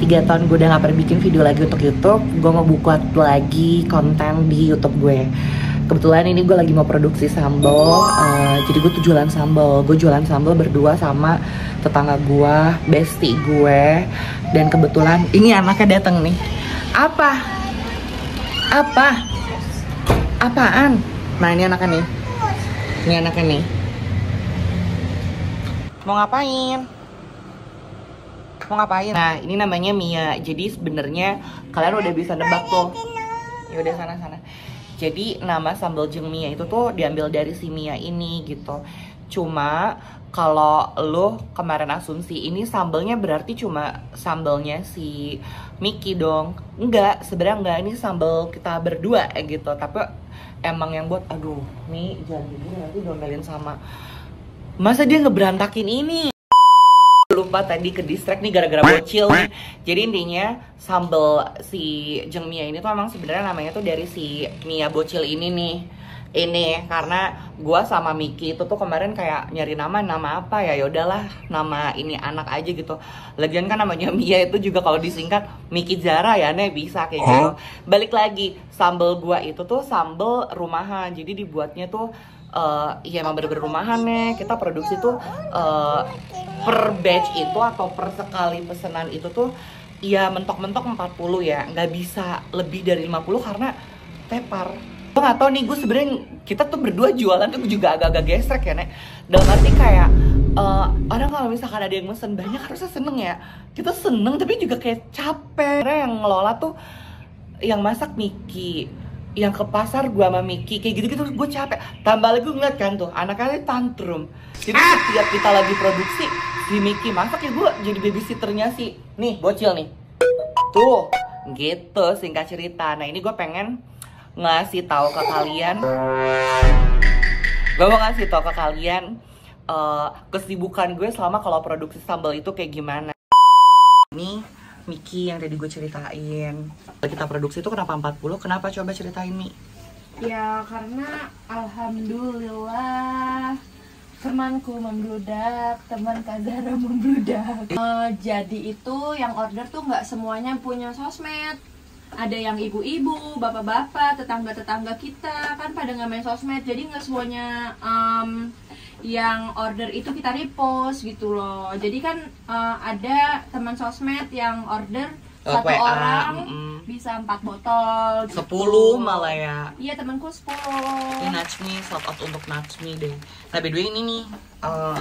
3 tahun gue udah gak pernah bikin video lagi untuk YouTube, gue mau buat lagi konten di YouTube gue. Kebetulan ini gue lagi mau produksi sambal, jadi gue tuh jualan sambal. Gue jualan sambal berdua sama tetangga gue, bestie gue. Dan kebetulan ini anaknya dateng nih. Apa? Apaan? Nah ini anaknya nih. Ini anaknya nih. Mau ngapain? Nah ini namanya Mia. Jadi sebenarnya kalian udah bisa nebak tuh. Ya udah sana. Jadi nama sambal jeung Mia itu tuh diambil dari si Mia ini gitu. Cuma kalau lo kemarin asumsi ini sambalnya berarti cuma sambalnya si Miki dong. Enggak, sebenarnya enggak, ini sambal kita berdua gitu. Tapi emang yang buat, aduh, nih jangan dulu nanti domelin sama. Masa dia ngeberantakin ini? Lupa tadi ke distract nih gara-gara bocil nih. Jadi intinya sambal si jeung Mia ini tuh emang sebenarnya namanya tuh dari si Mia bocil ini nih. Ini karena gua sama Miki itu tuh kemarin kayak nyari nama apa ya, yaudahlah nama ini anak aja gitu. Lagian kan namanya Mia itu juga kalau disingkat Miki Zara ya, nih bisa kayak gitu. Balik lagi, sambal gua itu tuh sambal rumahan. Jadi dibuatnya tuh ya emang bener-bener rumahan nih. Kita produksi tuh per batch itu atau per sekali pesanan itu tuh ya mentok-mentok 40 ya, nggak bisa lebih dari 50 karena tepar. Gue nggak tahu nih, gue sebenarnya kita tuh berdua jualan tuh juga agak-agak gesrek ya, Nek. Dalam arti kayak orang kalau misalkan ada yang mesen banyak harusnya seneng ya. Kita seneng tapi juga kayak capek. Karena yang ngelola tuh yang masak Miki, yang ke pasar gua sama Miki, kayak gitu-gitu gue capek. Tambah lagi ngeliat kan tuh anaknya tantrum. Jadi setiap kita lagi produksi si Miki masak ya gue jadi babysitternya si nih bocil nih. Tuh gitu singkat cerita. Nah ini gue pengen ngasih tahu ke kalian. Gue mau ngasih tahu ke kalian kesibukan gue selama kalau produksi sambal itu kayak gimana. Ini Miki yang tadi gue ceritain. Kita produksi itu kenapa 40? Kenapa coba ceritain, Mi? Ya karena alhamdulillah temanku membludak, teman Kazara membludak. Jadi itu yang order tuh nggak semuanya punya sosmed. Ada yang ibu-ibu, bapak-bapak, tetangga-tetangga kita kan pada nggak main sosmed. Jadi nggak semuanya yang order itu kita repost gitu loh. Jadi kan ada teman sosmed yang order satu WA, orang bisa 4 botol gitu. 10 malah ya. Iya temanku 10. Ini Najmi, shout out untuk Najmi deh. Nah by the way ini nih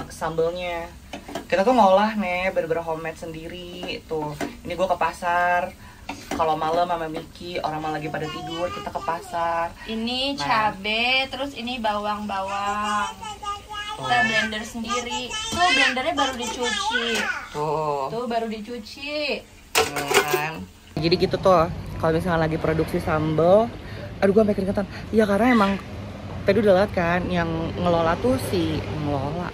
sambalnya kita tuh ngolah nih bener-bener homemade sendiri. Tuh ini gue ke pasar. Kalau malam sama Miki orang malah lagi pada tidur, kita ke pasar. Ini cabe, terus ini bawang-bawang. Kita blender sendiri. Tuh blendernya baru dicuci. Tuh baru dicuci. Kan. Jadi gitu tuh kalau misalnya lagi produksi sambal, aduh gue sampai keringetan. Ya karena emang tadi udah lihat kan yang ngelola tuh si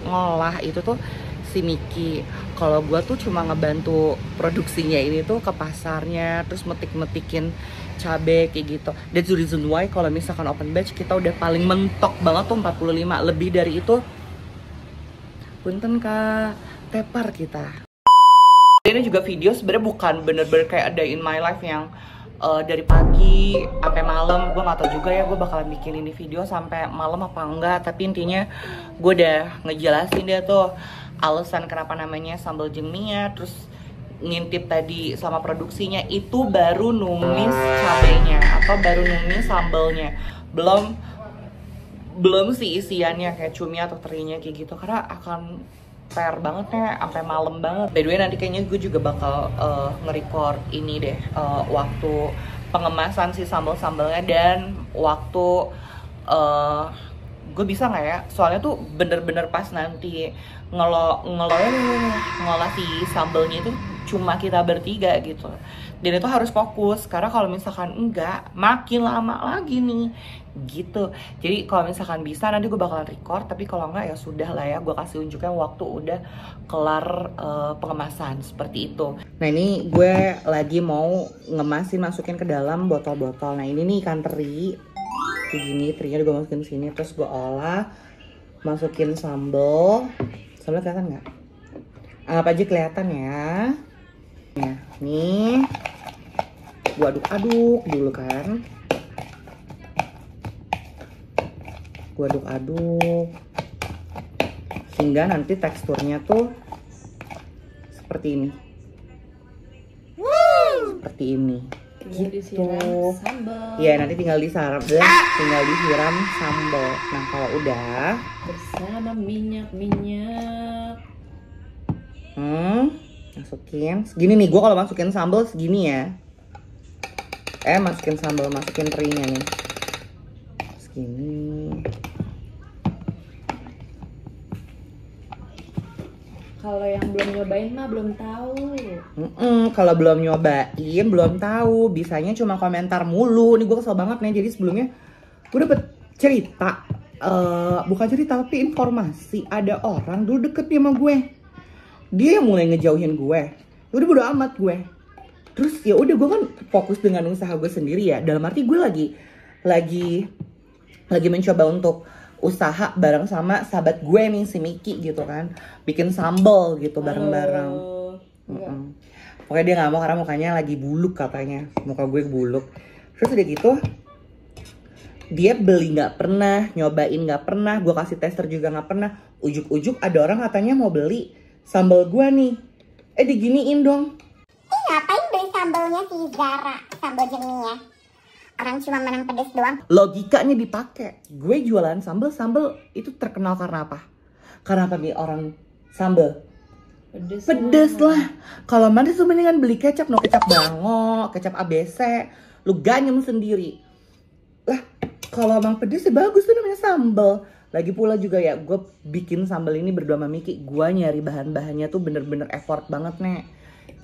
ngolah itu tuh si Miki. Kalau gue tuh cuma ngebantu produksinya ini tuh ke pasarnya, terus metikin cabe kayak gitu. That's the reason why kalau misalkan open batch kita udah paling mentok banget tuh 45. Lebih dari itu punten Kak, tepar kita. Ini juga video sebenarnya bukan bener-bener kayak day in my life yang dari pagi sampai malam. Gue gak tau juga ya gue bakalan bikin ini video sampai malam apa enggak. Tapi intinya gue udah ngejelasin dia tuh alasan kenapa namanya sambal jeung Mia. Terus ngintip tadi sama produksinya itu baru numis cabenya atau baru numis sambalnya. Belum si isiannya kayak cumi atau terinya kayak gitu, karena akan fair banget nih sampai malam banget. By the way nanti kayaknya gue juga bakal nge-record ini deh waktu pengemasan si sambal-sambalnya dan waktu gue bisa nggak ya, soalnya tuh bener-bener pas nanti ngolah si sambalnya itu cuma kita bertiga gitu. Dan itu harus fokus karena kalau misalkan enggak makin lama lagi nih gitu. Jadi kalau misalkan bisa nanti gue bakalan record, tapi kalau enggak ya sudah lah ya, gue kasih unjuknya waktu udah kelar pengemasan seperti itu. Nah ini gue lagi mau ngemasin, masukin ke dalam botol-botol. Nah ini nih ikan teri kayak gini, terinya gue masukin sini, terus gue olah, masukin sambal. Sambalnya kelihatan nggak? Anggap aja kelihatan ya. Ya, nih gua aduk-aduk dulu kan. Gua aduk-aduk hingga nanti teksturnya tuh seperti ini. Seperti ini. Gitu. Ya, nanti tinggal disiram sambal. Nah, kalau udah bersama minyak. Masukin segini nih. Gua kalau masukin sambal segini ya. Masukin terinya nih. Segini. Kalau yang belum nyobain mah belum tahu. Kalau belum nyobain belum tahu. Bisanya cuma komentar mulu. Nih gue kesel banget nih. Jadi sebelumnya gue dapet cerita, bukan cerita tapi informasi. Ada orang dulu deket nih sama gue. Dia yang mulai ngejauhin gue. Udah bodo amat gue. Terus ya udah gue kan fokus dengan usaha gue sendiri ya. Dalam arti gue lagi mencoba untuk usaha bareng sama sahabat gue nih si Miki gitu kan, bikin sambal gitu bareng-bareng. Pokoknya dia nggak mau karena mukanya lagi buluk katanya, muka gue buluk. Terus udah gitu dia beli nggak pernah, nyobain nggak pernah, gue kasih tester juga nggak pernah. Ujuk-ujuk ada orang katanya mau beli sambal gue nih, diginiin dong. Ngapain beli sambalnya si Zara, sambal jengnya? Orang cuma menang pedes doang. Logikanya dipakai. Gue jualan sambal itu terkenal karena apa? Karena apa nih orang sambal? Pedes lah. Kalau manis tuh mendingan beli kecap, kecap bango, kecap ABC, lu ganyem sendiri. Lah, kalau emang pedes sih bagus tuh namanya sambal. Lagi pula juga ya, gue bikin sambal ini berdua sama Miki. Gue nyari bahan-bahannya tuh bener-bener effort banget nih.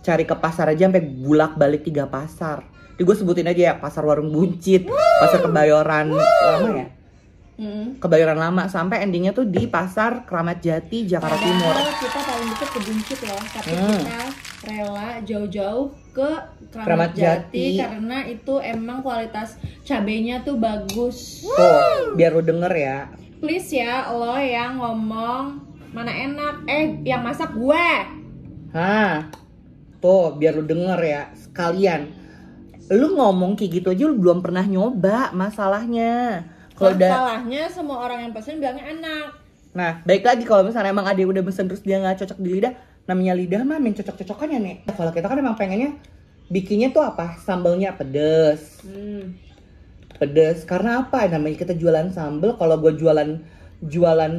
Cari ke pasar aja sampai bulak-balik 3 pasar. Jadi gue sebutin aja ya, pasar Warung Buncit, pasar Kebayoran Lama ya, Kebayoran Lama, sampai endingnya tuh di pasar Kramat Jati, Jakarta Timur. Kita paling deket ke Buncit loh, tapi kita rela jauh-jauh ke Kramat Jati karena itu emang kualitas cabenya tuh bagus. Tuh, biar lu denger ya. Please ya, lo yang ngomong mana enak, yang masak gue. Tuh, biar lu denger ya, sekalian. Lu ngomong kayak gitu aja lu belum pernah nyoba masalahnya. Masalahnya semua orang yang pesen bilangnya enak. Nah, baik lagi kalau misalnya emang ada yang udah pesen terus dia nggak cocok di lidah, namanya lidah mah main cocok-cocokannya nih. Kalau kita kan emang pengennya bikinnya tuh apa? Sambalnya pedes. Pedes karena apa? Namanya kita jualan sambal. Kalau gue jualan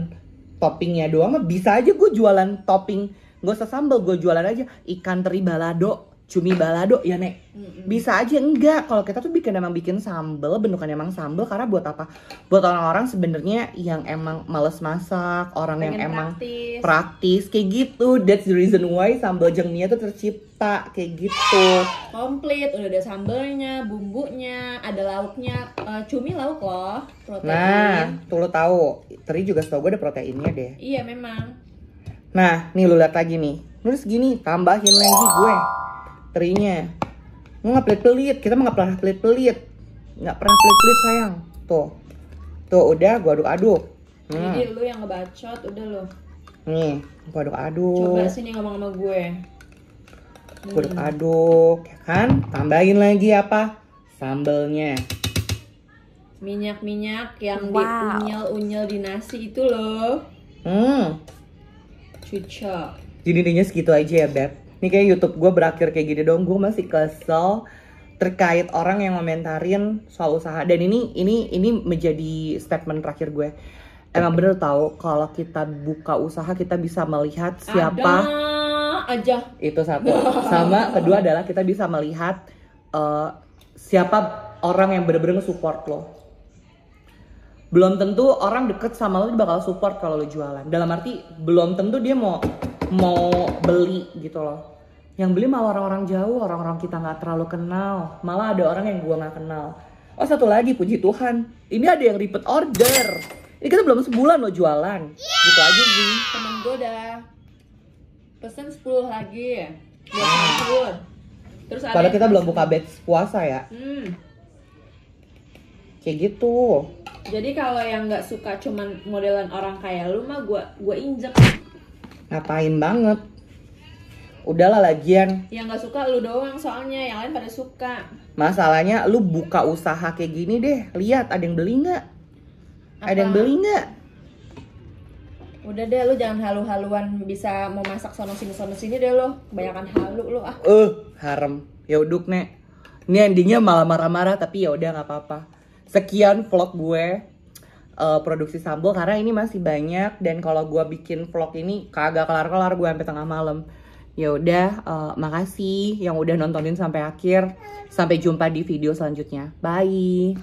toppingnya doang mah bisa aja gue jualan topping. Gak usah sambal, gue jualan aja ikan teri balado, cumi balado ya Nek. Bisa aja. Enggak, kalau kita tuh emang bikin sambal, bentukannya emang sambal karena buat apa? Buat orang-orang sebenarnya yang emang males masak, orang yang emang praktis kayak gitu. That's the reason why sambal jengmia tuh tercipta kayak gitu. Komplit, udah ada sambalnya, bumbunya, ada lauknya. Cumi lauk loh, protein. Nah, tuh lo tahu, teri juga setahu gue ada proteinnya deh. Iya memang. Nah, nih lu lihat lagi nih. Terus gini, tambahin lagi gue terinya. Nggak pelit-pelit, kita mah nggak pernah pelit-pelit. Nggak pernah pelit-pelit sayang. Tuh udah gue aduk-aduk. Jadi lu yang ngebacot, udah lu. Nih, gue aduk-aduk. Coba sini ngomong sama gue. Gue aduk-aduk, ya kan? Tambahin lagi apa? Sambalnya. Minyak-minyak yang diunyel-unyel di nasi itu loh. Cucok. Jadi intinya segitu aja ya Beb. Ini kayak YouTube gue berakhir kayak gini dong. Gue masih kesel terkait orang yang komentarin soal usaha. Dan ini menjadi statement terakhir gue. Emang bener tahu kalau kita buka usaha kita bisa melihat siapa aja. Itu satu. Sama kedua adalah kita bisa melihat siapa orang yang bener-bener support lo. Belum tentu orang deket sama lo bakal support kalau lo jualan. Dalam arti belum tentu dia mau beli gitu loh. Yang beli malah orang-orang jauh, orang-orang kita nggak terlalu kenal. Malah ada orang yang gua nggak kenal. Oh satu lagi, puji Tuhan, ini ada yang repeat order. Ini kita belum sebulan lo jualan. Gitu aja sih. Temen gue udah pesen 10 lagi ya. Buat terus ada padahal kita belum buka batch puasa ya. Kayak gitu. Jadi kalau yang nggak suka cuman modelan orang kayak lu mah gue injek. Ngapain banget? Udahlah lagian. Yang nggak suka lu doang soalnya, yang lain pada suka. Masalahnya lu buka usaha kayak gini deh. Lihat ada yang beli nggak? Ada yang Apa? beli nggak? Udah deh, lu jangan halu-haluan bisa mau masak sono sini deh lo. Kebanyakan halu lu ah. Harem. Ya uduk nek. Ini endingnya malah marah-marah tapi ya udah nggak apa-apa. Sekian vlog gue produksi sambal karena ini masih banyak dan kalau gue bikin vlog ini kagak kelar-kelar gue sampai tengah malam. Ya udah, makasih yang udah nontonin sampai akhir. Sampai jumpa di video selanjutnya. Bye.